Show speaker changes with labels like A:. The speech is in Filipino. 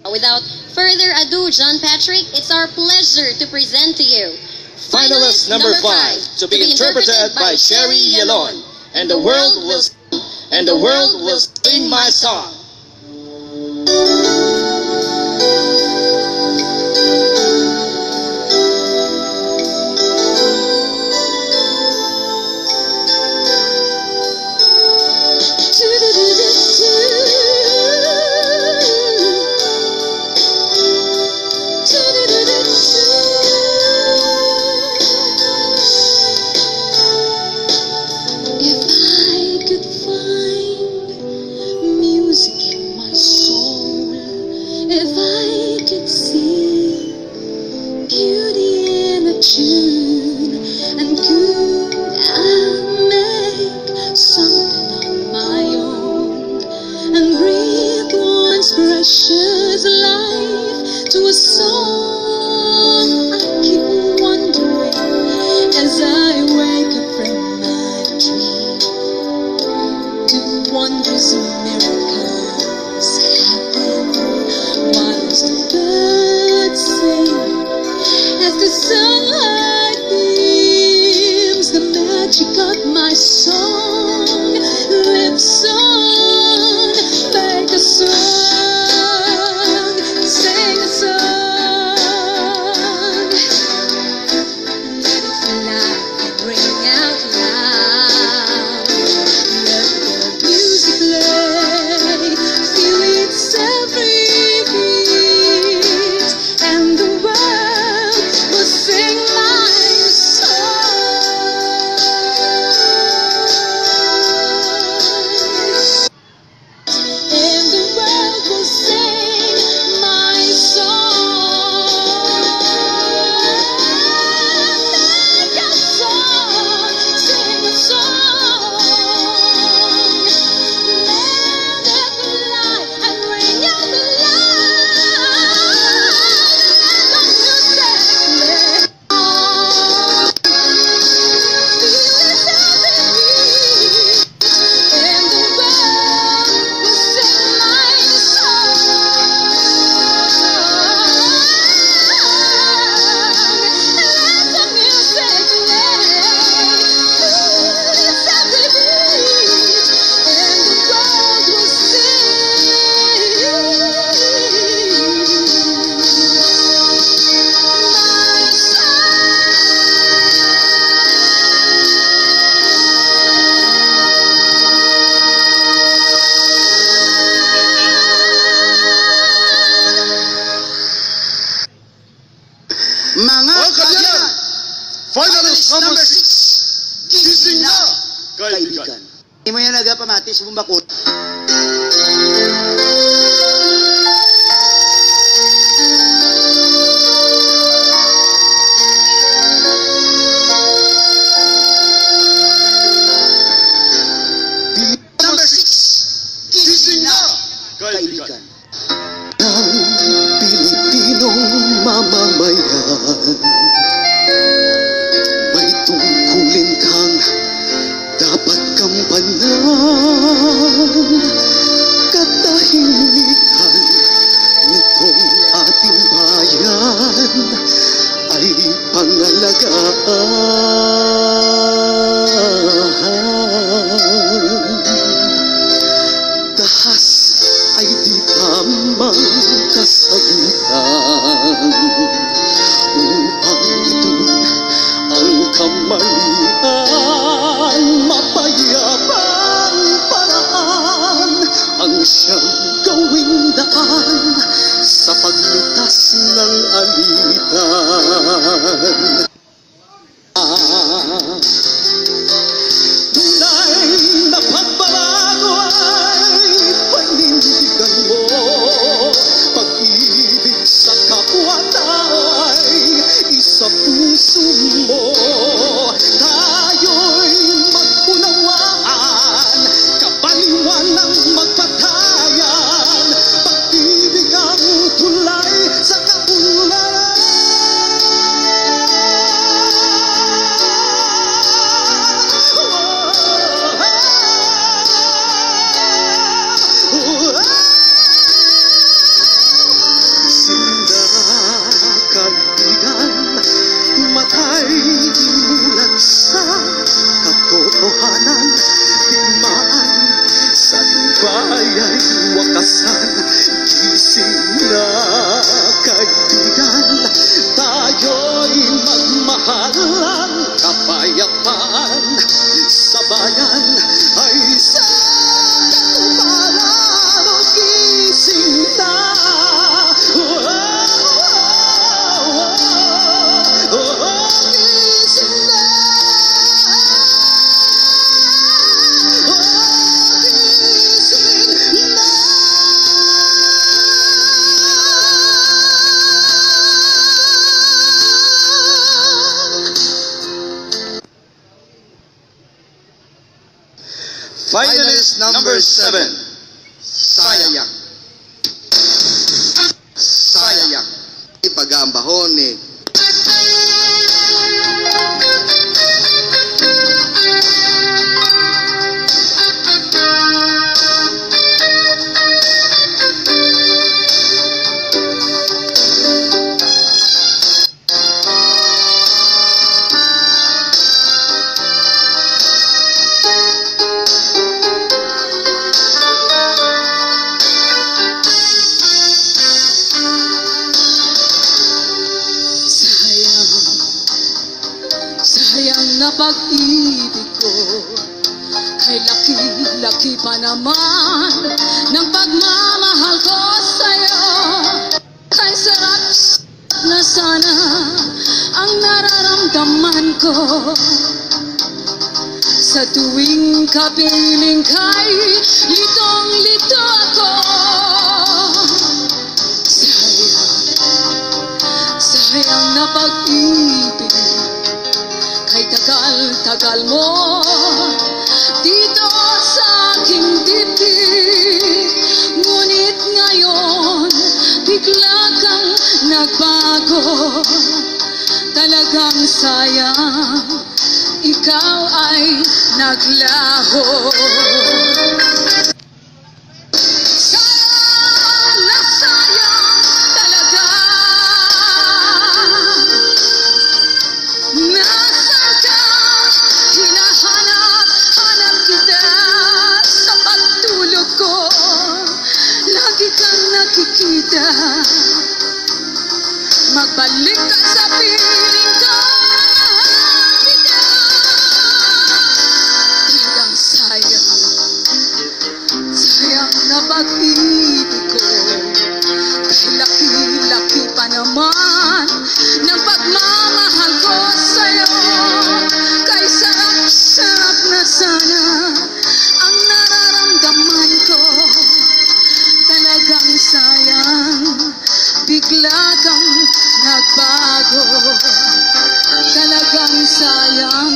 A: Without further ado, John Patrick, it's our pleasure to present to you
B: finalist number 5 to be interpreted by Sherry Yalon, and the world will sing my song.
C: If I could see beauty in a tune, and could I make something of my own, and breathe once precious life to a song, I keep wondering as I wake up from my dream, do wonders and miracles happen whilst the birds sing, as the sunlight beams the magic of my song, lips on, make a song, sing a song, let it fly and ring out loud, let the music play, feel its every beat, and the world will sing my song. And the world will sing my song. Make a song, sing a song. Let it fly and ring out loud. Let the music play. Feel it every beat, and the world will sing my song. Let the music play. Feel it every beat, and the world will sing my
D: Mga kaibigan,
B: Finalist number 6,
D: gising na,
B: kaibigan.
D: kaibigan. Hindi mo yan nagapamati sa bumbakot. Number 6, gising na, kaibigan.
E: Ang Pilipinong mamamayan, may tungkulin kang dapat gampanan. gising na kaibigan, matay mulat sa katotohanan, digmaan sa bayay wakasan. Gising na kaibigan, tayo'y magmahalan, kapayapaan sa bayan ay sa katuparan. O gising na, gising na, gising na.
B: Finalist number 7.
D: Sayang. Sayang. Ipagambahon ni
C: sayang na pag-ibig ko, kay laki-laki pa naman ng pagmamahal ko sa'yo. Kay sarap na sana ang nararamdaman ko sa tuwing kapiling kay litong-lito ako. Sayang na pag-ibig, kay tagal-tagal mo dito sa aking dibdib. Ngunit ngayon bigla kang nagbago. Talagang sayang, ikaw ay naglaho. Sayang na sayang talaga. Nasaan ka? Hinahanap kita sa pagtulog ko. Lagi kang nakikita. Magbalik ka sa piling ko. Kita. Talagang sayang. Sayang na pag-ibig ko. Kay laki-laki pa naman ng pagmamahal ko sa'yo. Kay sarap-sarap na sana ang nararamdaman ko. Talagang sayang, bigla kang nagbago. Talagang sayang,